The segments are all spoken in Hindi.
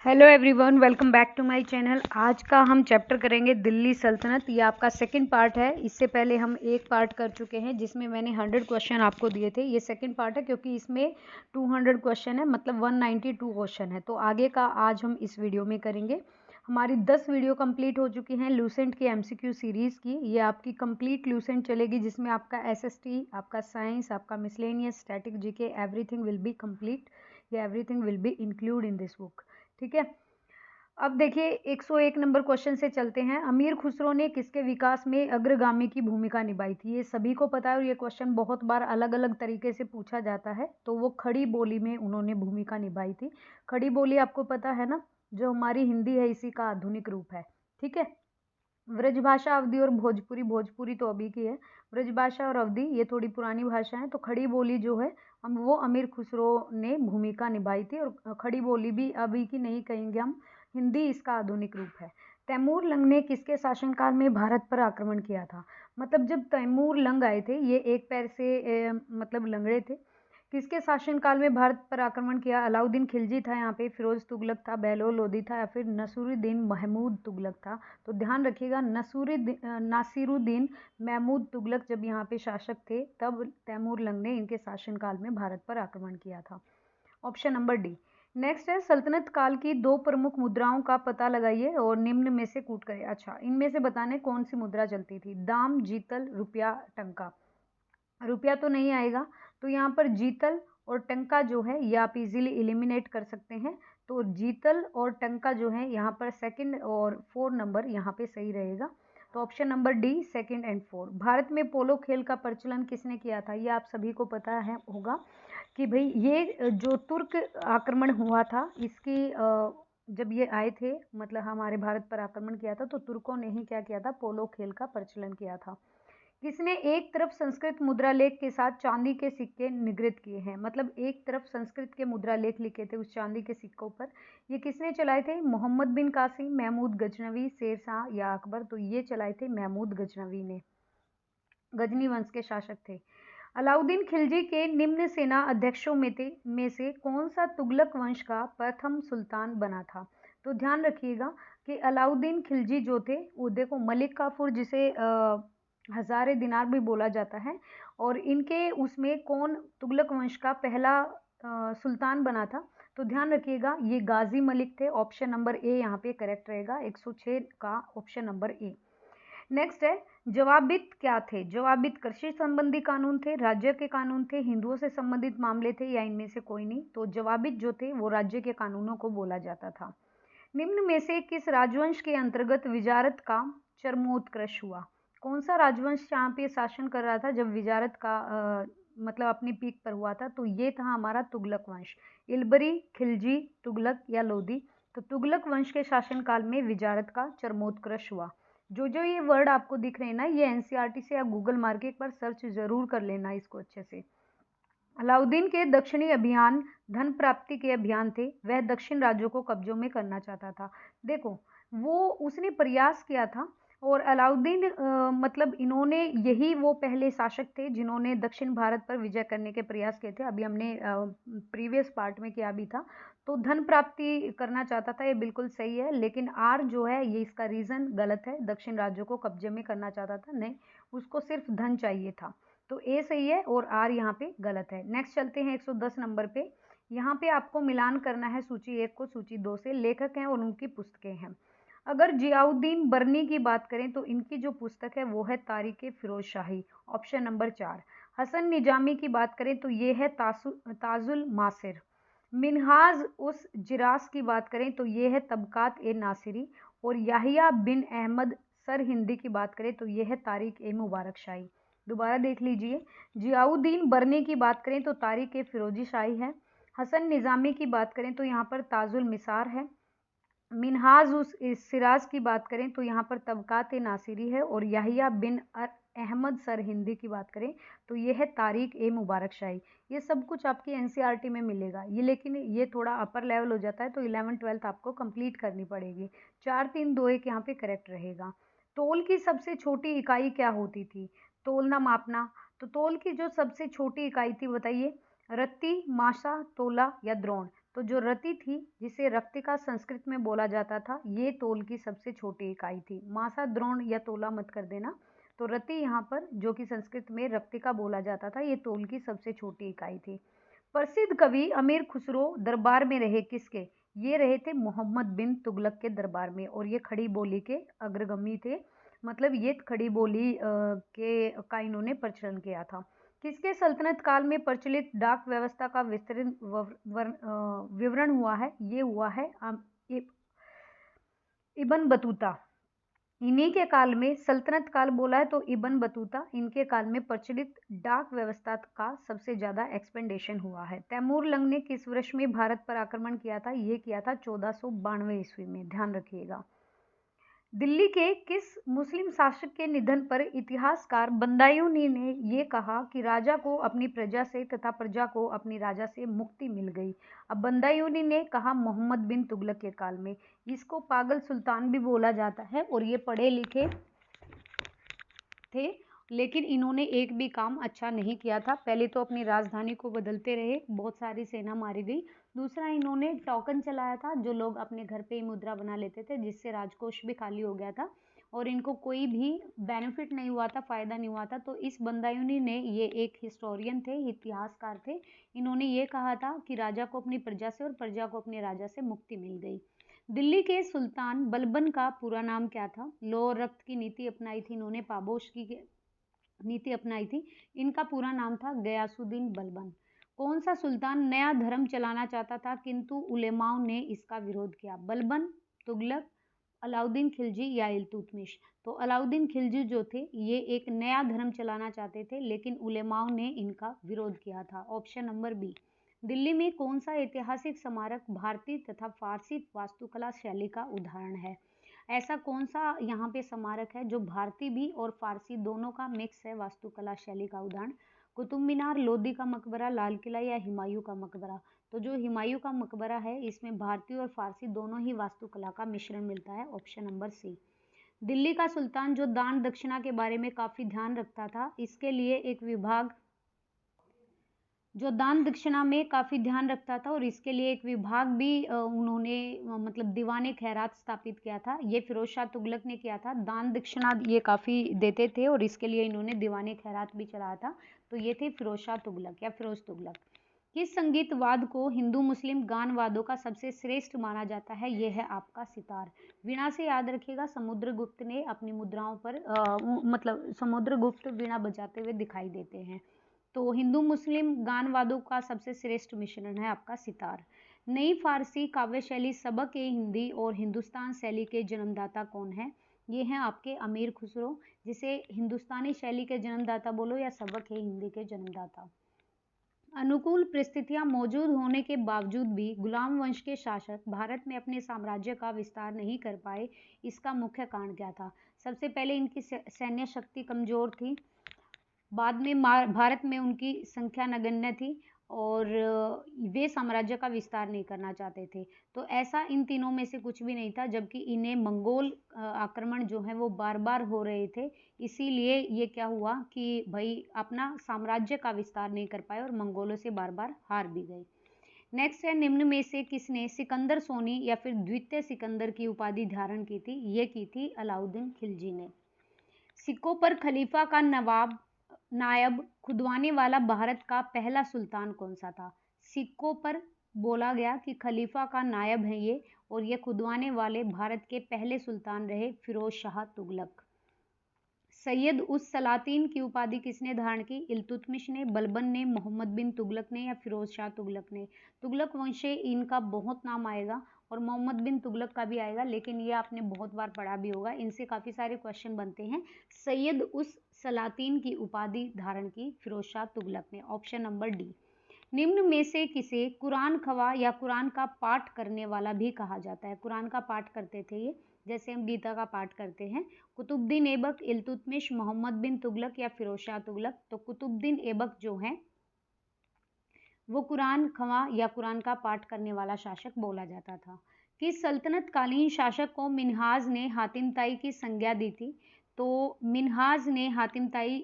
Hello everyone, welcome back to my channel. आज का हम चैप्टर करेंगे दिल्ली सल्तनत। ये आपका सेकंड पार्ट है। इससे पहले हम एक पार्ट कर चुके हैं जिसमें मैंने 100 क्वेश्चन आपको दिए थे। ये सेकंड पार्ट है क्योंकि इसमें 200 क्वेश्चन है, मतलब 192 क्वेश्चन है। तो आगे का आज हम इस वीडियो में करेंगे। हमारी 10 वीडियो कंप्लीट हो चुकी हैं लूसेंट की एमसीक्यू सीरीज़ की। ये आपकी कंप्लीट लूसेंट चलेगी जिसमें आपका एसएसटी, आपका साइंस, आपका miscellaneous, static GK, everything will be complete. या everything will be include in this book. ठीक है। अब देखिए 101 नंबर क्वेश्चन से चलते हैं। अमीर खुसरो ने किसके विकास में अग्रगामी की भूमिका निभाई थी? ये सभी को पता है और ये क्वेश्चन बहुत बार अलग अलग तरीके से पूछा जाता है। तो वो खड़ी बोली में उन्होंने भूमिका निभाई थी। खड़ी बोली आपको पता है ना, जो हमारी हिंदी है इसी का आधुनिक रूप है। ठीक है। ब्रजभाषा, अवधी और भोजपुरी, भोजपुरी तो अभी की है। ब्रजभाषा और अवधी ये थोड़ी पुरानी भाषा है। तो खड़ी बोली जो है हम वो अमीर खुसरो ने भूमिका निभाई थी। और खड़ी बोली भी अभी की नहीं कहेंगे हम, हिंदी इसका आधुनिक रूप है। तैमूर लंग ने किसके शासनकाल में भारत पर आक्रमण किया था? मतलब जब तैमूर लंग आए थे, ये एक पैर से मतलब लंगड़े थे। किसके शासनकाल में भारत पर आक्रमण किया? अलाउद्दीन खिलजी था यहाँ पे, फिरोज तुगलक था, बहलोल लोदी था, या फिर नसीरुद्दीन महमूद तुगलक था। तो ध्यान रखिएगा, नासिरुद्दीन महमूद तुगलक जब यहाँ पे शासक थे तब तैमूर लंग ने इनके शासनकाल में भारत पर आक्रमण किया था। Option number D. नेक्स्ट है, सल्तनत काल की दो प्रमुख मुद्राओं का पता लगाइए और निम्न में से कूट करें। अच्छा, इनमें से बताने कौन सी मुद्रा चलती थी? दाम, जीतल, रुपया, टंका। रुपया तो नहीं आएगा, तो यहाँ पर जीतल और टंका जो है ये आप इजीली एलिमिनेट कर सकते हैं। तो जीतल और टंका जो है यहाँ पर सेकंड और 4 नंबर यहाँ पे सही रहेगा। तो option number D, second and 4। Bharat में पोलो खेल का प्रचलन किसने किया था? ये आप सभी को पता है होगा कि भाई ये जो तुर्क आक्रमण हुआ था इसकी जब ये आए थे, मतलब हमारे भारत पर आक्रमण किया था, तो तुर्कों ने ही क्या किया था? पोलो खेल का प्रचलन किया था। किसने एक तरफ संस्कृत मुद्रा लेख के साथ चांदी के सिक्के निगृहित किए हैं? मतलब एक तरफ संस्कृत के मुद्रा लेख लिखे थे उस चांदी के सिक्कों पर। ये किसने चलाए थे? मोहम्मद बिन कासिम, महमूद गजनवी, शेर शाह या अकबर? तो ये चलाए थे महमूद गजनवी ने। गजनी वंश के शासक थे। अलाउद्दीन खिलजी के निम्न सेना अध्यक्षों में से कौन सा तुगलक वंश का प्रथम सुल्तान बना था? तो ध्यान रखिएगा कि अलाउद्दीन खिलजी जो थे वो देखो मलिक काफूर, जिसे हजारे दिनार भी बोला जाता है, और इनके उसमें कौन तुगलक वंश का पहला सुल्तान बना था? तो ध्यान रखिएगा ये गाजी मलिक थे। ऑप्शन नंबर ए यहाँ पे करेक्ट रहेगा, 106 का ऑप्शन नंबर ए। नेक्स्ट है, जवाबित क्या थे? जवाबित कृषि संबंधी कानून थे, राज्य के कानून थे, हिंदुओं से संबंधित मामले थे, या इनमें से कोई नहीं? तो जवाबित जो थे वो राज्य के कानूनों को बोला जाता था। निम्न में से किस राजवंश के अंतर्गत विजारत का चरमोत्कर्ष हुआ? कौन सा राजवंश यहाँ पे शासन कर रहा था जब विजारत का मतलब अपनी पीक पर हुआ था? तो ये था हमारा तुगलक वंश। इलबरी, खिलजी, तुगलक या लोदी? तो तुगलक वंश के शासनकाल में विजारत का चरमोत्कर्ष हुआ। जो जो ये वर्ड आपको दिख रहे हैं ना, ये एनसीईआरटी से या गूगल मार के एक बार सर्च जरूर कर लेना इसको अच्छे से। अलाउद्दीन के दक्षिणी अभियान धन प्राप्ति के अभियान थे। वह दक्षिण राज्यों को कब्जों में करना चाहता था। देखो वो उसने प्रयास किया था। और अलाउद्दीन मतलब इन्होंने, यही वो पहले शासक थे जिन्होंने दक्षिण भारत पर विजय करने के प्रयास किए थे। अभी हमने प्रीवियस पार्ट में किया भी था। तो धन प्राप्ति करना चाहता था, ये बिल्कुल सही है, लेकिन आर जो है ये इसका रीजन गलत है। दक्षिण राज्यों को कब्जे में करना चाहता था नहीं, उसको सिर्फ धन चाहिए था। तो ए सही है और आर यहाँ पे गलत है। नेक्स्ट चलते हैं 110 नंबर पे। यहाँ पे आपको मिलान करना है सूची 1 को सूची 2 से। लेखक हैं और उनकी पुस्तकें हैं। अगर जियाउद्दीन बर्नी की बात करें तो इनकी जो पुस्तक है वो है तारीख फिरोज शाही, ऑप्शन नंबर 4। हसन निजामी की बात करें तो ये है ताजुल मासिर। मिनहाज उस जिरास की बात करें तो ये है तबकात ए नासिरी। और याहिया बिन अहमद सर हिंदी की बात करें तो ये है तारीख ए मुबारक शाही। दोबारा देख लीजिए, जियाउद्दीन बर्नी की बात करें तो तारीख ए फिरोजी शाही है। हसन निज़ामी की बात करें तो यहाँ पर ताजुल मिसार है। मिनहाज उस सिराज की बात करें तो यहाँ पर तबकात नासिरी है। और याहिया बिन अहमद सर हिंदी की बात करें तो ये है तारीख ए मुबारक शाही। ये सब कुछ आपकी एनसीईआरटी में मिलेगा ये, लेकिन ये थोड़ा अपर लेवल हो जाता है तो 11th-12th आपको कंप्लीट करनी पड़ेगी। 4 3 2 1 यहाँ पे करेक्ट रहेगा। तोल की सबसे छोटी इकाई क्या होती थी? तोलना, मापना। तो तोल की जो सबसे छोटी इकाई थी बताइए? रत्ती, मासा, तोला या द्रोण। तो जो रति थी, जिसे रक्तिका संस्कृत में बोला जाता था, ये तोल की सबसे छोटी इकाई थी। मासा, द्रोण या तोला मत कर देना। तो रति यहाँ पर, जो कि संस्कृत में रक्तिका बोला जाता था, ये तोल की सबसे छोटी इकाई थी। प्रसिद्ध कवि अमीर खुसरो दरबार में रहे किसके? ये रहे थे मोहम्मद बिन तुगलक के दरबार में, और ये खड़ी बोली के अग्रगामी थे। मतलब ये खड़ी बोली का इन्होंने प्रचलन किया था। किसके सल्तनत काल में प्रचलित डाक व्यवस्था का विवरण हुआ है? ये हुआ है इब्न बतूता। इन्हीं के काल में, सल्तनत काल बोला है तो इब्न बतूता, इनके काल में प्रचलित डाक व्यवस्था का सबसे ज्यादा एक्सपेंडेशन हुआ है। तैमूर लंग ने किस वर्ष में भारत पर आक्रमण किया था? ये किया था 1492 ईस्वी में, ध्यान रखिएगा। दिल्ली के किस मुस्लिम शासक के निधन पर इतिहासकार बदायूंनी ने ये कहा कि राजा को अपनी प्रजा से तथा प्रजा को अपनी राजा से मुक्ति मिल गई? अब बदायूंनी ने कहा मोहम्मद बिन तुगलक के काल में। इसको पागल सुल्तान भी बोला जाता है, और ये पढ़े लिखे थे, लेकिन इन्होंने एक भी काम अच्छा नहीं किया था। पहले तो अपनी राजधानी को बदलते रहे, बहुत सारी सेना मारी गई। दूसरा, इन्होंने टोकन चलाया था, जो लोग अपने घर पे ही मुद्रा बना लेते थे, जिससे राजकोष भी खाली हो गया था और इनको कोई भी बेनिफिट नहीं हुआ था, फायदा नहीं हुआ था। तो इस बदायूंनी ने, ये एक हिस्टोरियन थे, इतिहासकार थे, इन्होंने ये कहा था कि राजा को अपनी प्रजा से और प्रजा को अपने राजा से मुक्ति मिल गई। दिल्ली के सुल्तान बलबन का पूरा नाम क्या था? लो रक्त की नीति अपनाई थी इन्होंने, पाबोश की नीति अपनाई थी। इनका पूरा नाम था गयासुद्दीन बलबन। कौन सा सुल्तान नया धर्म चलाना चाहता था किंतु उलेमाओं ने इसका विरोध किया? बलबन, तुगलक, अलाउद्दीन खिलजी या इल्तुतमिश? तो अलाउद्दीन खिलजी जो थे, ये एक नया धर्म चलाना चाहते थे, लेकिन उलेमाओं ने इनका विरोध किया था। Option number B. दिल्ली में कौन सा ऐतिहासिक स्मारक भारतीय तथा फारसी वास्तुकला शैली का उदाहरण है? ऐसा कौन सा यहाँ पे स्मारक है जो भारतीय भी और फारसी दोनों का मिक्स है वास्तुकला शैली का उदाहरण? कुतुब मीनार, लोधी का मकबरा, लाल किला या हुमायूं का मकबरा? तो जो हुमायूं का मकबरा है, इसमें भारतीय और फारसी दोनों ही वास्तुकला का मिश्रण मिलता है। ऑप्शन नंबर सी। दिल्ली का सुल्तान जो दान दक्षिणा के बारे में काफी ध्यान रखता था, इसके लिए एक विभाग, जो दान दक्षिणा में काफी ध्यान रखता था और इसके लिए एक विभाग भी उन्होंने मतलब दीवाने खैरात स्थापित किया था, ये फिरोज शाह तुगलक ने किया था। दान दक्षिणा ये काफी देते थे और इसके लिए इन्होंने दीवाने खैरात भी चलाया था। तो ये थे फिरोज शाह तुगलक या फिरोज तुगलक। किस संगीतवाद को हिंदू मुस्लिम गान वादों का सबसे श्रेष्ठ माना जाता है? यह है आपका सितार। वीणा से याद रखिएगा, समुद्रगुप्त ने अपनी मुद्राओं पर मतलब समुद्रगुप्त वीणा बजाते हुए दिखाई देते हैं। तो हिंदू मुस्लिम गान वादों का सबसे श्रेष्ठ मिश्रण है आपका सितार। नई फारसी काव्य शैली सबक ए हिंदी और हिंदुस्तान शैली के जन्मदाता कौन है? ये हैं आपके अमीर खुसरो, जिसे हिंदुस्तानी शैली के जन्मदाता बोलो या सबक ए हिंदी के जन्मदाता। अनुकूल परिस्थितियां मौजूद होने के बावजूद भी गुलाम वंश के शासक भारत में अपने साम्राज्य का विस्तार नहीं कर पाए, इसका मुख्य कारण क्या था? सबसे पहले इनकी सैन्य शक्ति कमजोर थी, बाद में भारत में उनकी संख्या नगण्य थी और वे साम्राज्य का विस्तार नहीं करना चाहते थे। तो ऐसा इन तीनों में से कुछ भी नहीं था, जबकि इन्हें मंगोल आक्रमण जो है वो बार बार हो रहे थे, इसीलिए ये क्या हुआ कि भाई अपना साम्राज्य का विस्तार नहीं कर पाए और मंगोलों से बार बार हार भी गए। नेक्स्ट है, निम्न में से किसने सिकंदर सोनी या फिर द्वितीय सिकंदर की उपाधि धारण की थी? ये की थी अलाउद्दीन खिलजी ने। सिक्कों पर खलीफा का नायब खुदवाने वाला भारत का पहला सुल्तान कौन सा था? सिक्कों पर बोला गया कि खलीफा का नायब है ये, और ये खुदवाने वाले भारत के पहले सुल्तान रहे फिरोज शाह तुगलक। सैयद उस सलातीन की उपाधि किसने धारण की? इल्तुतमिश ने, बलबन ने, मोहम्मद बिन तुगलक ने या फिरोज शाह तुगलक ने? तुगलक वंश इनका बहुत नाम आएगा और मोहम्मद बिन तुगलक का भी आएगा, लेकिन ये आपने बहुत बार पढ़ा भी होगा, इनसे काफी सारे क्वेश्चन बनते हैं। सैयद उस सलातीन की उपाधि धारण की फिरोज शाह तुगलक ने। Option number D. निम्न में से किसे कुरान खवा या कुरान का पाठ करने वाला भी कहा जाता है? कुरान का पाठ करते थे ये, जैसे हम गीता का पाठ करते हैं। कुतुबुद्दीन ऐबक, इल्तुतमिश, मोहम्मद बिन तुगलक या फिरोज शाह तुगलक? तो कुतुबुद्दीन ऐबक जो हैं वो कुरान खवा या कुरान का पाठ करने वाला शासक बोला जाता था। किस सल्तनत कालीन शासक को मिन्हाज ने हातिम ताई की संज्ञा दी थी? तो मिन्हाज ने हातिम ताई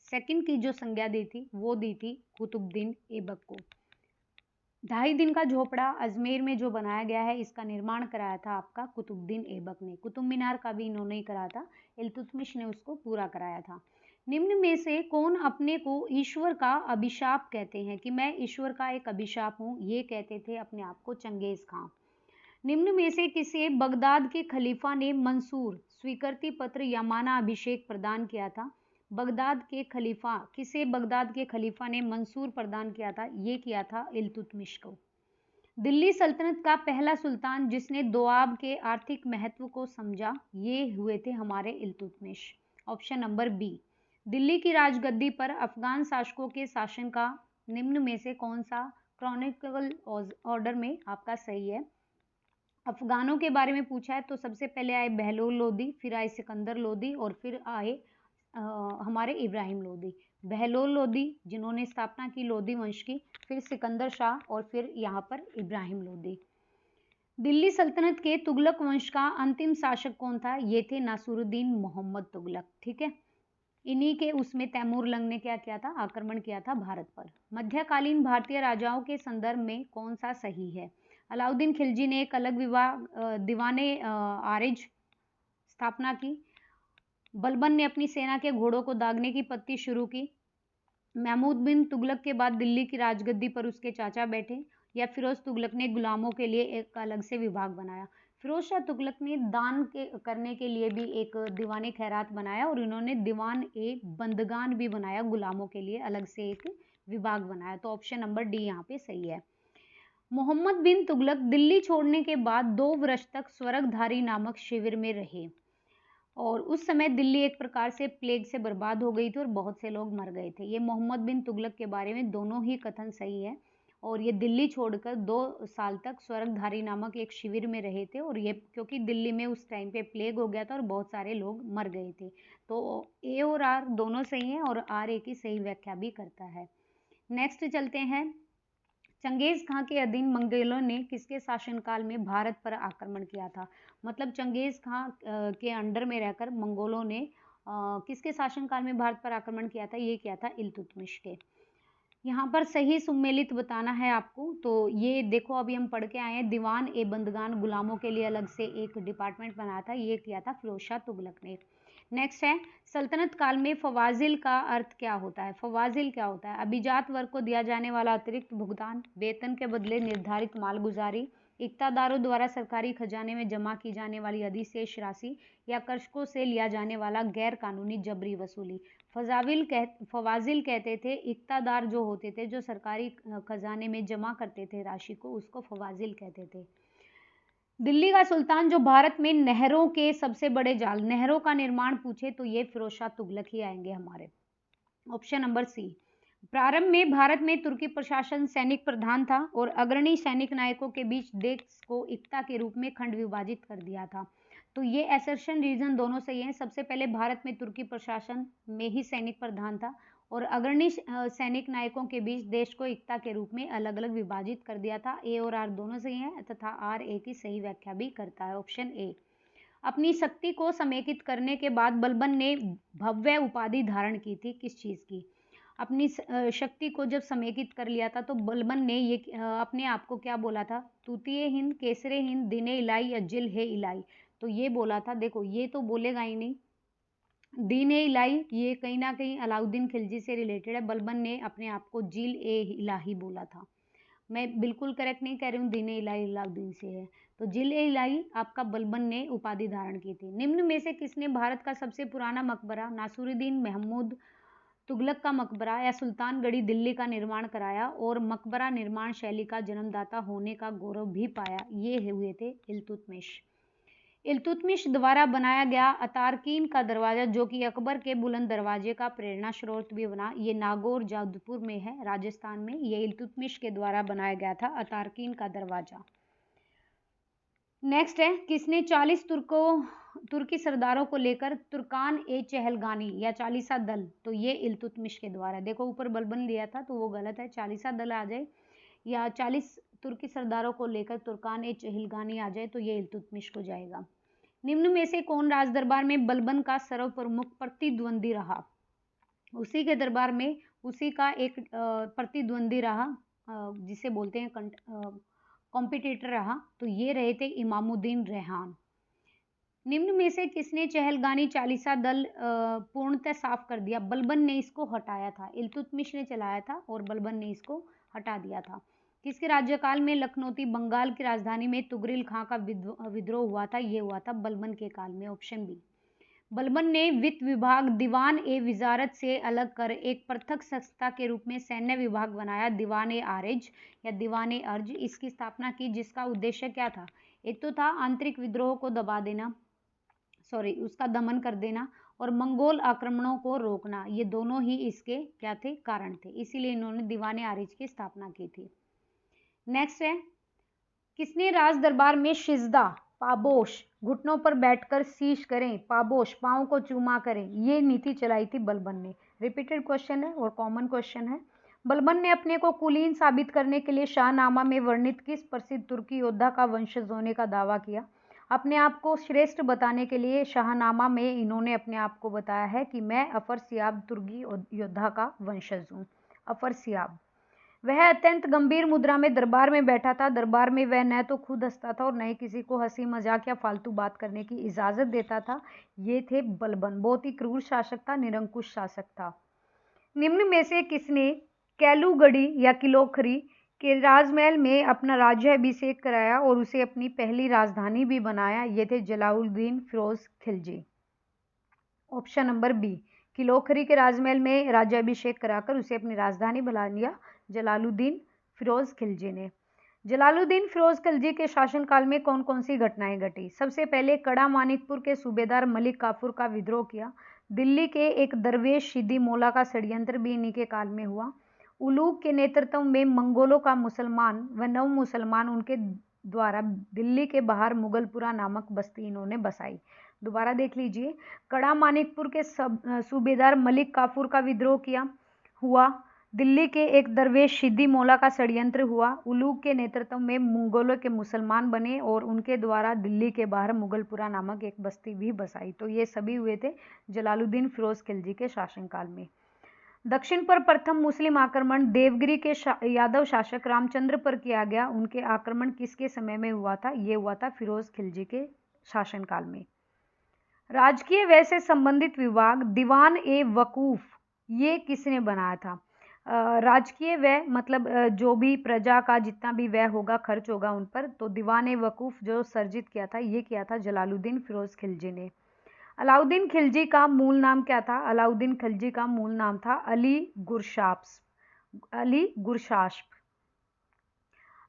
सेकंड की जो संज्ञा दी थी वो दी थी कुतुबुद्दीन ऐबक को। ढाई दिन का झोपड़ा अजमेर में जो बनाया गया है, इसका निर्माण कराया था आपका कुतुबुद्दीन ऐबक ने। कुतुब मीनार का भी इन्होंने ही करा था, इल्तुतमिश ने उसको पूरा कराया था। निम्न में से कौन अपने को ईश्वर का अभिशाप कहते हैं, कि मैं ईश्वर का एक अभिशाप हूँ, ये कहते थे अपने आप को चंगेज खां। निम्न में से किसे बगदाद के खलीफा ने मंसूर स्वीकृति पत्र या माना अभिषेक प्रदान किया था? बगदाद के खलीफा, किसे बगदाद के खलीफा ने मंसूर प्रदान किया था? ये किया था इल्तुतमिश को। दिल्ली सल्तनत का पहला सुल्तान जिसने दोआब के आर्थिक महत्व को समझा, ये हुए थे हमारे Iltutmish. Option number B. Delhi की राजगद्दी पर अफगान शासकों के शासन का निम्न में से कौन सा क्रॉनिकल ऑर्डर में आपका सही है? अफगानों के बारे में पूछा है तो सबसे पहले आए बहलोल लोदी, फिर आए सिकंदर लोदी और फिर आए हमारे इब्राहिम लोदी। बहलोल लोदी जिन्होंने स्थापना की लोदी वंश की, फिर सिकंदर शाह और फिर यहाँ पर इब्राहिम लोदी। दिल्ली सल्तनत के तुगलक वंश का अंतिम शासक कौन था? ये थे नासिरुद्दीन मोहम्मद तुगलक। ठीक है, इन्हीं के उसमें तैमूर लंग ने क्या किया था? आक्रमण किया था भारत पर। मध्यकालीन भारतीय राजाओं के संदर्भ में कौन सा सही है? अलाउद्दीन खिलजी ने एक अलग दीवाने आरिज स्थापना की। बलबन ने अपनी सेना के घोड़ों को दागने की पत्ती शुरू की। महमूद बिन तुगलक के बाद दिल्ली की राजगद्दी पर उसके चाचा बैठे। या फिरोज तुगलक ने गुलामों के लिए एक अलग से विभाग बनाया। फिरोज शाह तुगलक ने दान करने के लिए भी एक दीवाने खैरात बनाया और इन्होंने दीवान ए बंदगान भी बनाया, गुलामों के लिए अलग से एक विभाग बनाया। तो ऑप्शन नंबर डी यहाँ पे सही है। मोहम्मद बिन तुगलक दिल्ली छोड़ने के बाद 2 वर्ष तक स्वर्गधारी नामक शिविर में रहे और उस समय दिल्ली एक प्रकार से प्लेग से बर्बाद हो गई थी और बहुत से लोग मर गए थे। ये मोहम्मद बिन तुगलक के बारे में दोनों ही कथन सही है और ये दिल्ली छोड़कर 2 साल तक स्वर्गधारी नामक एक शिविर में रहे थे और ये क्योंकि दिल्ली में उस टाइम पे प्लेग हो गया था और बहुत सारे लोग मर गए थे। तो ए और आर दोनों सही हैं और आर ए की सही व्याख्या भी करता है। नेक्स्ट चलते हैं। चंगेज खां के अधीन मंगोलों ने किसके शासनकाल में भारत पर आक्रमण किया था? मतलब चंगेज खां के अंडर में रहकर मंगोलों ने किसके शासनकाल में भारत पर आक्रमण किया था? ये किया था इल्तुतमिश के। यहाँ पर सही सुमेलित बताना है आपको। तो ये देखो, अभी हम पढ़ के आए हैं, दीवान ए बंदगान गुलामों के लिए अलग से एक डिपार्टमेंट बनाया था, ये किया था फिरोज शाह तुगलक ने। नेक्स्ट है, सल्तनत काल में फवाजिल का अर्थ क्या होता है? फवाजिल क्या होता है? अभिजात वर्ग को दिया जाने वाला अतिरिक्त भुगतान, वेतन के बदले निर्धारित मालगुजारी, इक्तादारों द्वारा सरकारी खजाने में जमा की जाने वाली अधिशेष राशि या कर्षकों से लिया जाने वाला गैर कानूनी जबरी वसूली। फवाजिल कहते थे इक्तादार जो होते थे, जो सरकारी खजाने में जमा करते थे राशि को, उसको फवाजिल कहते थे। दिल्ली का सुल्तान जो भारत में नहरों के सबसे बड़े जाल, नहरों का निर्माण पूछे तो ये फिरोज शाह तुगलक ही आएंगे हमारे। Option number C. प्रारंभ में भारत में तुर्की प्रशासन सैनिक प्रधान था और अग्रणी सैनिक नायकों के बीच देश को इक्ता के रूप में खंड विभाजित कर दिया था। तो ये एसर्शन रीजन दोनों सही हैं। सबसे पहले भारत में तुर्की प्रशासन में ही सैनिक प्रधान था और अग्रणी सैनिक नायकों के बीच देश को इक्ता के रूप में अलग अलग विभाजित कर दिया था। ए और आर दोनों सही हैं तथा आर ए की सही व्याख्या भी करता है, ऑप्शन ए। अपनी शक्ति को समेकित करने के बाद बलबन ने भव्य उपाधि धारण की थी, किस चीज की? अपनी शक्ति को जब समेकित कर लिया था तो बलबन ने ये अपने आप को क्या बोला था? तूतीय हिंद, केसरे हिंद, दिने इलाई या जिल है इलाई। तो ये बोला था। देखो, ये तो बोलेगा ही नहीं, दीन-ए इलाही ये कहीं ना कहीं अलाउद्दीन खिलजी से रिलेटेड है। बलबन ने अपने आप को जिल ए इलाही बोला था। मैं बिल्कुल करेक्ट नहीं कह रही हूँ, दीन-ए इलाही अलाउद्दीन से है। तो जिल ए इलाही आपका बलबन ने उपाधि धारण की थी। निम्न में से किसने भारत का सबसे पुराना मकबरा नासिरुद्दीन महमूद तुगलक का मकबरा या सुल्तानगढ़ी दिल्ली का निर्माण कराया और मकबरा निर्माण शैली का जन्मदाता होने का गौरव भी पाया? ये हुए थे इल्तुतमिश। इल्तुतमिश द्वारा बनाया गया अतारकीन का दरवाजा, जो कि अकबर के बुलंद दरवाजे का प्रेरणा स्रोत भी बना, ये नागौर जोधपुर में है, राजस्थान में। ये इल्तुतमिश के द्वारा बनाया गया था अतारकीन का दरवाजा। नेक्स्ट है, किसने 40 तुर्की सरदारों को लेकर तुर्कान ए चहलगानी या चालीसा दल? तो ये इल्तुतमिश के द्वारा। देखो, ऊपर बलबन दिया था तो वो गलत है, चालीसा दल आ जाए या 40 तुर्की सरदारों को लेकर तुर्कान ए चहलगानी आ जाए तो ये इल्तुतमिश को जाएगा। निम्न में से कौन राजदरबार में बलबन का सर्वप्रमुख प्रतिद्वंदी रहा? उसी के दरबार में उसी का एक प्रतिद्वंदी रहा, जिसे बोलते हैं कॉम्पिटिटर रहा, तो ये रहे थे इमामुद्दीन रेहान। निम्न में से किसने चहलगानी चालीसा दल पूर्णतः साफ कर दिया? बलबन ने इसको हटाया था। इल्तुतमिश ने चलाया था और बलबन ने इसको हटा दिया था। किसके राज्यकाल में लखनौती बंगाल की राजधानी में तुगरिल खां का विद्रोह हुआ था? ये हुआ था बलबन के काल में। Option B. बलबन ने वित्त विभाग दीवान ए वजारत से अलग कर एक पृथक संस्था के रूप में सैन्य विभाग बनाया, दीवान ए आरज या दीवान ए अर्ज। इसकी स्थापना की, जिसका उद्देश्य क्या था? एक तो था आंतरिक विद्रोह को दबा देना, उसका दमन कर देना, और मंगोल आक्रमणों को रोकना। ये दोनों ही इसके क्या थे? कारण थे। इसीलिए इन्होंने दीवान ए आरज की स्थापना की थी। नेक्स्ट है, किसने राज दरबार में सिजदा, पाबोश, घुटनों पर बैठकर शीश करें, पाबोश, पांव को चूमा करें, ये नीति चलाई थी? बलबन ने। रिपीटेड क्वेश्चन है और कॉमन क्वेश्चन है। बलबन ने अपने को कुलीन साबित करने के लिए शाहनामा में वर्णित किस प्रसिद्ध तुर्की योद्धा का वंशज होने का दावा किया? अपने आप को श्रेष्ठ बताने के लिए शाहनामा में इन्होंने अपने आप को बताया है कि मैं अफरसियाब तुर्की योद्धा का वंशज हूँ। अफरसियाब। वह अत्यंत गंभीर मुद्रा में दरबार में बैठा था। दरबार में वह न तो खुद हंसता था और न ही किसी को हंसी मजाक या फालतू बात करने की इजाजत देता था। ये थे बलबन। बहुत ही क्रूर शासक था, निरंकुश शासक था। निम्न में से किसने कैलूगढ़ी या किलोखरी के राजमहल में अपना राज्याभिषेक कराया और उसे अपनी पहली राजधानी भी बनाया? ये थे Jalaluddin Firoz Khilji. Option number B. Kilokhari के राजमहल में राज्याभिषेक कराकर उसे अपनी राजधानी बना लिया जलालुद्दीन फिरोज खिलजी ने। जलालुद्दीन फिरोज खिलजी के शासनकाल में कौन कौन सी घटनाएं घटी? सबसे पहले कड़ा मानिकपुर के सूबेदार मलिक काफूर का विद्रोह किया। दिल्ली के एक दरवेश सिद्दी मौला का षड्यंत्र भी इन्हीं के काल में हुआ। उलूग के नेतृत्व में मंगोलों का मुसलमान व नव मुसलमान उनके द्वारा दिल्ली के बाहर मुगलपुरा नामक बस्ती इन्होंने बसाई। दोबारा देख लीजिए। कड़ा मानिकपुर के सूबेदार मलिक काफूर का विद्रोह हुआ। दिल्ली के एक दरवेश सिद्दी मौला का षड्यंत्र हुआ। उलूग के नेतृत्व में मंगोलों के मुसलमान बने और उनके द्वारा दिल्ली के बाहर मुगलपुरा नामक एक बस्ती भी बसाई। तो ये सभी हुए थे जलालुद्दीन फिरोज खिलजी के शासनकाल में। दक्षिण पर प्रथम मुस्लिम आक्रमण देवगिरी के यादव शासक रामचंद्र पर किया गया। उनके आक्रमण किसके समय में हुआ था? ये हुआ था फिरोज खिलजी के शासनकाल में। राजकीय व्यय से संबंधित विभाग दीवान ए वकूफ, ये किसने बनाया था? राजकीय व्यय मतलब जो भी प्रजा का जितना भी व्यय होगा, खर्च होगा उन पर, तो दीवान ए वकूफ जो सर्जित किया था, ये किया था जलालुद्दीन फिरोज खिलजी ने। अलाउद्दीन खिलजी का मूल नाम क्या था? अलाउद्दीन खिलजी का मूल नाम था अली गुरशास्प।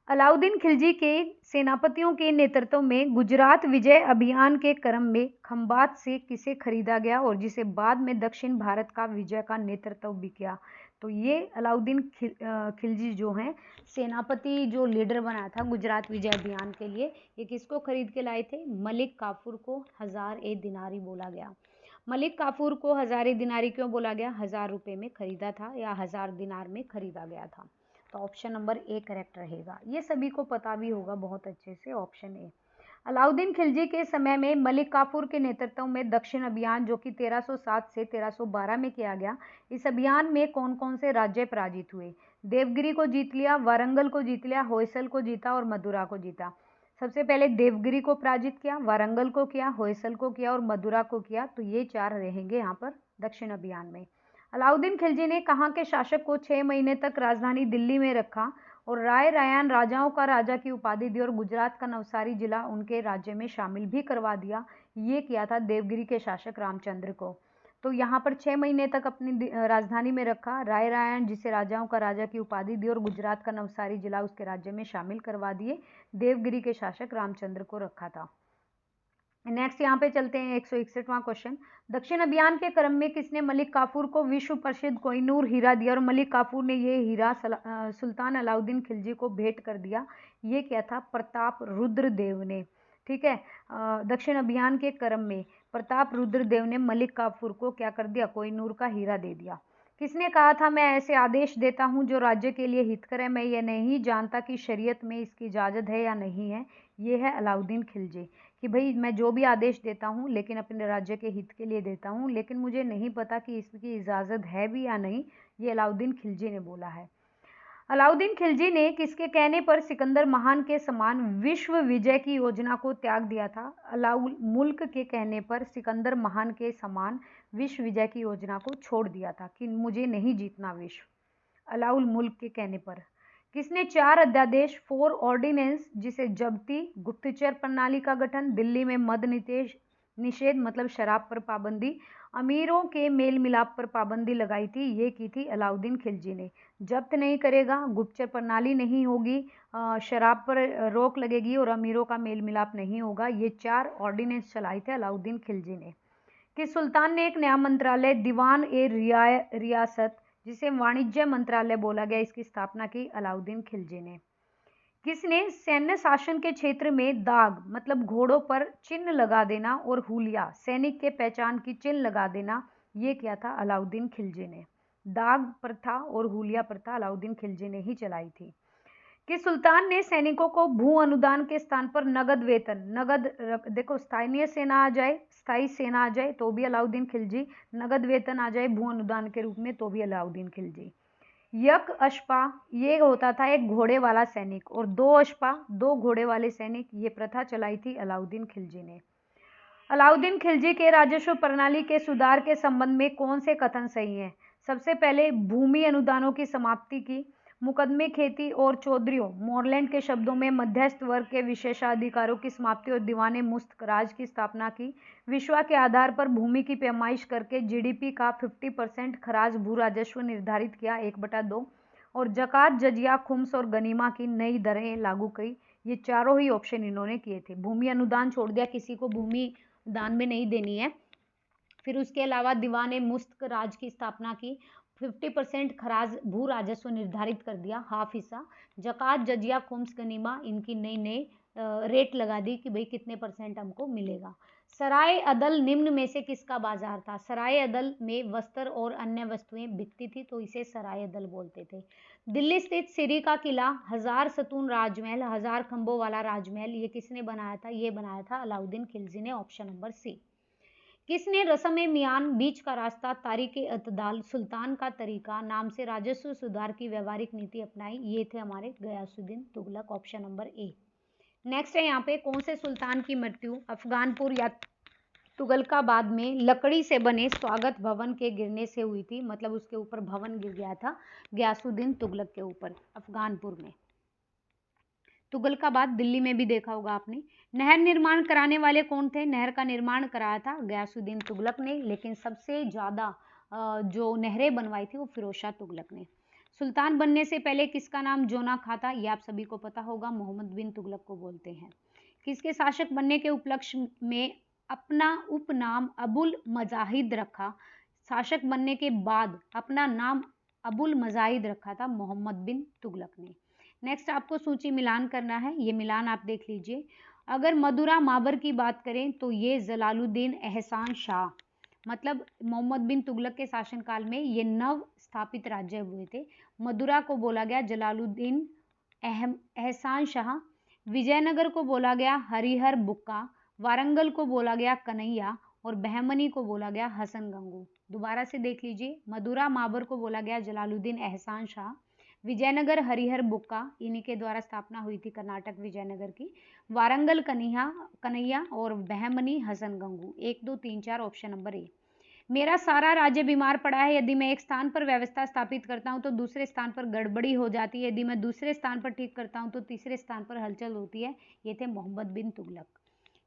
अलाउद्दीन खिलजी के सेनापतियों के नेतृत्व में गुजरात विजय अभियान के क्रम में खंबात से किसे खरीदा गया और जिसे बाद में दक्षिण भारत का विजय का नेतृत्व भी किया? तो ये अलाउद्दीन खिलजी जो हैं सेनापति, जो लीडर बनाया था गुजरात विजय अभियान के लिए, ये किसको खरीद के लाए थे? मलिक काफूर को 1000 दिनारी बोला गया। मलिक काफूर को 1000 दिनारी क्यों बोला गया? 1000 रुपये में खरीदा था या 1000 दिनार में खरीदा गया था। तो ऑप्शन नंबर ए करेक्ट रहेगा। ये सभी को पता भी होगा बहुत अच्छे से, ऑप्शन ए। अलाउद्दीन खिलजी के समय में मलिक काफूर के नेतृत्व में दक्षिण अभियान जो कि 1307 से 1312 में किया गया, इस अभियान में कौन कौन से राज्य पराजित हुए? देवगिरी को जीत लिया, वारंगल को जीत लिया, होयसल को जीता और मदुरा को जीता। सबसे पहले देवगिरी को पराजित किया, वारंगल को किया, होयसल को किया और मदुरा को किया। तो ये 4 रहेंगे यहाँ पर दक्षिण अभियान में। अलाउद्दीन खिलजी ने कहाँ के शासक को 6 महीने तक राजधानी दिल्ली में रखा और राय रायान राजाओं का राजा की उपाधि दी और गुजरात का नवसारी जिला उनके राज्य में शामिल भी करवा दिया? ये किया था देवगिरी के शासक रामचंद्र को। तो यहाँ पर 6 महीने तक अपनी राजधानी में रखा, राय रायान जिसे राजाओं का राजा की उपाधि दी और गुजरात का नवसारी जिला उसके राज्य में शामिल करवा दिए। देवगिरी के शासक रामचंद्र को रखा था। नेक्स्ट यहाँ पे चलते हैं 161वां क्वेश्चन। दक्षिण अभियान के क्रम में किसने मलिक काफूर को विश्व प्रसिद्ध कोहिनूर हीरा दिया और मलिक काफूर ने ये हीरा सुल्तान अलाउद्दीन खिलजी को भेंट कर दिया? ये क्या था? प्रताप रुद्रदेव ने। ठीक है, दक्षिण अभियान के क्रम में प्रताप रुद्रदेव ने मलिक काफूर को क्या कर दिया? कोहिनूर का हीरा दे दिया। किसने कहा था मैं ऐसे आदेश देता हूं जो राज्य के लिए हितकर है, मैं ये नहीं जानता कि शरीयत में इसकी इजाज़त है या नहीं है? ये है अलाउद्दीन खिलजी कि भाई मैं जो भी आदेश देता हूँ लेकिन अपने राज्य के हित के लिए देता हूँ, लेकिन मुझे नहीं पता कि इसकी इजाज़त है भी या नहीं। ये अलाउद्दीन खिलजी ने बोला है। अलाउद्दीन खिलजी ने किसके कहने पर सिकंदर महान के समान विश्व विजय की योजना को त्याग दिया था? अलाउल मुल्क के कहने पर सिकंदर महान के समान विश्व विजय की योजना को छोड़ दिया था कि मुझे नहीं जीतना विश्व। अलाउल मुल्क के कहने पर किसने 4 अध्यादेश 4 ऑर्डिनेंस जिसे जब्ती, गुप्तचर प्रणाली का गठन, दिल्ली में मद निषेध मतलब शराब पर पाबंदी, अमीरों के मेल मिलाप पर पाबंदी लगाई थी, ये की थी अलाउद्दीन खिलजी ने। जब्त नहीं करेगा, गुप्तचर प्रणाली नहीं होगी, शराब पर रोक लगेगी और अमीरों का मेल मिलाप नहीं होगा, ये 4 ऑर्डिनेंस चलाए थे अलाउद्दीन खिलजी ने। कि सुल्तान ने एक नया मंत्रालय दीवान ए रियासत जिसे वाणिज्य मंत्रालय बोला गया, इसकी स्थापना की अलाउद्दीन खिलजी ने। किसने सैन्य शासन के क्षेत्र में दाग मतलब घोड़ों पर चिन्ह लगा देना और हुलिया सैनिक के पहचान की चिन्ह लगा देना, ये किया था अलाउद्दीन खिलजी ने। दाग प्रथा और हुलिया प्रथा अलाउद्दीन खिलजी ने ही चलाई थी। कि सुल्तान ने सैनिकों को भू अनुदान के स्थान पर नगद वेतन, नगद देखो स्थानीय सेना आ जाए, स्थायी सेना आ जाए तो भी अलाउद्दीन खिलजी, नगद वेतन आ जाए भू अनुदान के रूप में तो भी अलाउद्दीन खिलजी। यक अशपा ये होता था एक घोड़े वाला सैनिक, और 2 अशपा 2 घोड़े वाले सैनिक, ये प्रथा चलाई थी अलाउद्दीन खिलजी ने। अलाउद्दीन खिलजी के राजस्व प्रणाली के सुधार के संबंध में कौन से कथन सही हैं? सबसे पहले भूमि अनुदानों की समाप्ति की, मुकदमे खेती और चौधरियों मोरलैंड के शब्दों में मध्यस्थ वर्ग के विशेषाधिकारों की समाप्ति और दीवाने मुस्त राज की स्थापना की, विश्वा के आधार पर भूमि की पैमाइश करके जीडीपी का 50% खराज भू राजस्व निर्धारित किया 1/2, और जकात जजिया खुम्स और गनीमा की नई दरें लागू की। ये चारों ही ऑप्शन इन्होंने किए थे। भूमि अनुदान छोड़ दिया, किसी को भूमि दान में नहीं देनी है। फिर उसके अलावा दीवान ए मुस्त राज की स्थापना की, 50% खराज भू राजस्व निर्धारित कर दिया, हाफ हिस्सा, जकात जजिया खुम्स गनीमा इनकी नई नई रेट लगा दी कि भाई कितने % हमको मिलेगा। सराय अदल निम्न में से किसका बाजार था? सराय अदल में वस्त्र और अन्य वस्तुएं बिकती थी तो इसे सराय अदल बोलते थे। दिल्ली स्थित सिरी का किला, 1000 सतून राजमहल, 1000 खंभों वाला राजमहल, ये किसने बनाया था? ये बनाया था अलाउद्दीन खिलजी ने, ऑप्शन नंबर सी। किसने रस्म ए मियान, बीच का रास्ता, तारीख ए अतदाल, सुल्तान का तरीका नाम से राजस्व सुधार की व्यवहारिक नीति अपनाई? ये थे हमारे Ghiyasuddin Tughlaq, option number A. Next है यहाँ पे कौन से सुल्तान की मृत्यु अफगानपुर या तुगलकाबाद में लकड़ी से बने स्वागत भवन के गिरने से हुई थी? मतलब उसके ऊपर भवन गिर गया था गयासुद्दीन तुगलक के ऊपर अफगानपुर में। तुगलकाबाद दिल्ली में भी देखा होगा आपने। नहर निर्माण कराने वाले कौन थे? नहर का निर्माण कराया था गयासुद्दीन तुगलक ने, लेकिन सबसे ज़्यादा जो नहरें बनवाई थी वो फिरोज शाह तुगलक ने। सुल्तान बनने से पहले किसका नाम जोना खा था? ये आप सभी को पता होगा, मोहम्मद बिन तुगलक को बोलते हैं। किसके शासक बनने के उपलक्ष्य में अपना उपनाम अबुल मजाहिद रखा? शासक बनने के बाद अपना नाम अबुल मजाहिद रखा था मोहम्मद बिन तुगलक ने। नेक्स्ट आपको सूची मिलान करना है, ये मिलान आप देख लीजिए। अगर मदुरा माबर की बात करें तो ये जलालुद्दीन एहसान शाह, मतलब मोहम्मद बिन तुगलक के शासनकाल में ये नव स्थापित राज्य हुए थे। मदुरा को बोला गया जलालुद्दीन एहसान शाह, विजयनगर को बोला गया हरिहर बुक्का, वारंगल को बोला गया कन्हैया और बहमनी को बोला गया हसन गंगू। दोबारा से देख लीजिए, मदुरा माबर को बोला गया जलालुद्दीन एहसान शाह, विजयनगर हरिहर बुक्का इन्हीं के द्वारा स्थापना हुई थी कर्नाटक विजयनगर की, वारंगल कन्हैया और Bahmani Hasan Gangu. 1 2 3 4 option number A. मेरा सारा राज्य बीमार पड़ा है, यदि मैं एक स्थान पर व्यवस्था स्थापित करता हूं तो दूसरे स्थान पर गड़बड़ी हो जाती है, यदि मैं दूसरे स्थान पर ठीक करता हूं तो तीसरे स्थान पर हलचल होती है। ये थे मोहम्मद बिन तुगलक।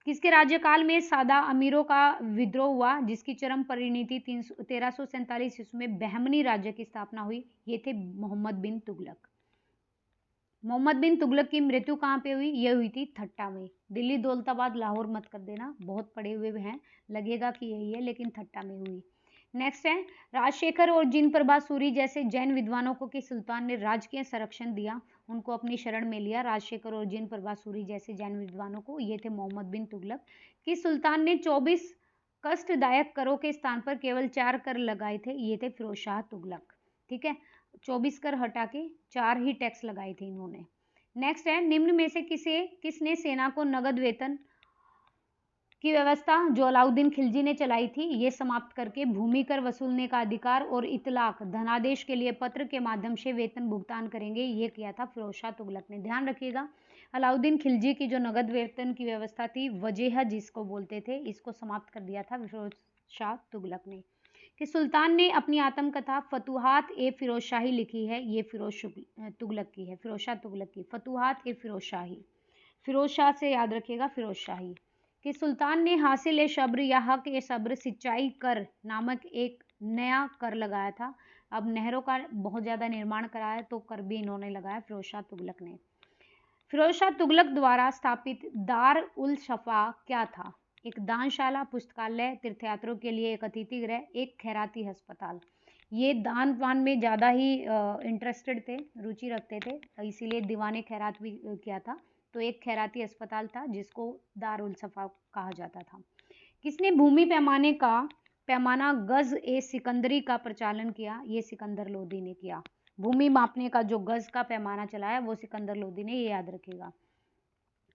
किसके राज्यकाल में सादा अमीरों का विद्रोह हुआ जिसकी चरम परिणति 1347 ईस्वी में बहमनी राज्य की स्थापना हुई? ये थे मोहम्मद बिन तुगलक। मोहम्मद बिन तुगलक की मृत्यु कहाँ पे हुई? ये हुई थी थट्टा में। दिल्ली दौलताबाद लाहौर मत कर देना, बहुत पड़े हुए हैं, लगेगा कि यही है, लेकिन थट्टा में हुई। नेक्स्ट है राजशेखर और जिन प्रभा सूरी जैसे जैन विद्वानों को किस सुल्तान ने राजकीय संरक्षण दिया, उनको अपनी शरण में लिया? राजशेखर और जिन प्रभा सूरी जैसे जैन विद्वानों को, ये थे मोहम्मद बिन तुगलक। किस सुल्तान ने 24 कष्टदायक करों के स्थान पर केवल 4 कर लगाए थे? ये थे फिरोज शाह तुगलक। ठीक है, 24 कर हटा के 4 ही टैक्स लगाए थे इन्होंने। नेक्स्ट है निम्न में से किसने सेना को नगद वेतन की व्यवस्था जो अलाउद्दीन खिलजी ने चलाई थी, ये समाप्त करके भूमि कर वसूलने का अधिकार और इतलाक धनादेश के लिए पत्र के माध्यम से वेतन भुगतान करेंगे, ये किया था फिरोज शाह तुगलक ने। ध्यान रखिएगा, अलाउद्दीन खिलजी की जो नगद वेतन की व्यवस्था थी, वजीहा जिसको बोलते थे, इसको समाप्त कर दिया था फिरोज शाह तुगलक ने। कि सुल्तान ने अपनी आत्मकथा फतुहात ए फिरोज शाही लिखी है, ये तुगलक की है, फिरोज शाह तुगलक की। फतुहात ए फिरोज शाही, फिरोज शाह से याद रखिएगा फिरोज शाही। कि सुल्तान ने हासिल ए शब्र या हक ए सब्र सिंचाई कर नामक एक नया कर लगाया था। अब नहरों का बहुत ज़्यादा निर्माण कराया, तो कर भी इन्होंने लगाया फिरोज शाह तुगलक ने। फिरोज शाह तुगलक द्वारा स्थापित दार उल शफा क्या था? एक दानशाला, पुस्तकालय, तीर्थयात्रियों के लिए एक अतिथि गृह, एक खैराती अस्पताल। ये दान वान में ज़्यादा ही इंटरेस्टेड थे, रुचि रखते थे, इसीलिए दीवाने खैरात भी किया था। तो एक खैराती अस्पताल था जिसको दार उल शफा कहा जाता था। किसने भूमि पैमाना गज ए सिकंदरी का प्रचालन किया? ये सिकंदर लोदी ने किया। भूमि मापने का जो गज का पैमाना चलाया वो सिकंदर लोदी ने, ये याद रखिएगा।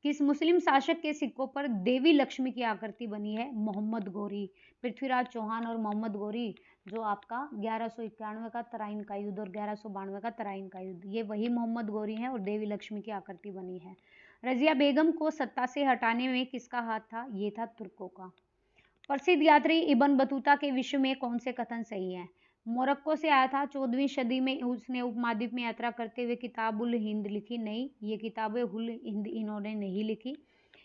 किस मुस्लिम शासक के सिक्कों पर देवी लक्ष्मी की आकृति बनी है? मोहम्मद गोरी। पृथ्वीराज चौहान और मोहम्मद गोरी, जो आपका 1191 का तराइन का युद्ध और 1192 का तराइन का युद्ध, ये वही मोहम्मद गोरी हैं और देवी लक्ष्मी की आकृति बनी है। रजिया बेगम को सत्ता से हटाने में किसका हाथ था? ये था तुर्कों का। प्रसिद्ध यात्री इब्न बतूता के विश्व में कौन से कथन सही हैं? मोरक्को से आया था, 14वीं सदी में उसने उपमहाद्वीप में यात्रा करते हुए किताब उल हिंद लिखी। नहीं, ये किताब उल हिंद इन्होंने नहीं लिखी,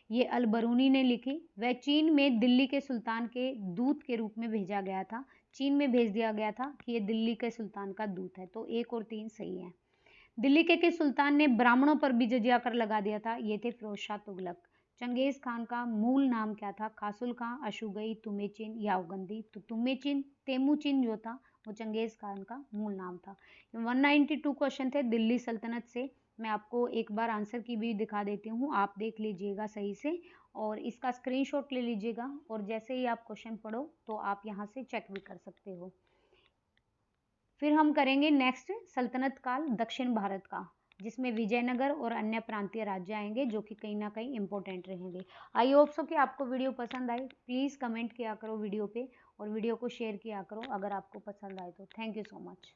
ये अल बरूनी ने लिखी। वह चीन में दिल्ली के सुल्तान के दूत के रूप में भेजा गया था, चीन में भेज दिया गया था कि ये दिल्ली के सुल्तान का दूत है। तो 1 और 3 सही है। दिल्ली के किस सुल्तान ने ब्राह्मणों पर भी जजिया कर लगा दिया था? ये थे फिरोज शाह तुगलक। चंगेज खान का मूल नाम क्या था? कासुल खां, अशुगई, तुमेचिन, यावगंदी। तो तुमेचिन, तेमुचिन जो था वो चंगेज खान का मूल नाम था। 192 क्वेश्चन थे दिल्ली सल्तनत से। मैं आपको एक बार आंसर की भी दिखा देती हूँ, आप देख लीजिएगा सही से और इसका स्क्रीनशॉट ले लीजिएगा, और जैसे ही आप क्वेश्चन पढ़ो तो आप यहाँ से चेक भी कर सकते हो। फिर हम करेंगे नेक्स्ट सल्तनत काल दक्षिण भारत का, जिसमें विजयनगर और अन्य प्रांतीय राज्य आएंगे जो कि कहीं ना कहीं इंपॉर्टेंट रहेंगे। आई होप सो कि आपको वीडियो पसंद आई। प्लीज़ कमेंट किया करो वीडियो पे और वीडियो को शेयर किया करो अगर आपको पसंद आए तो। Thank you so much.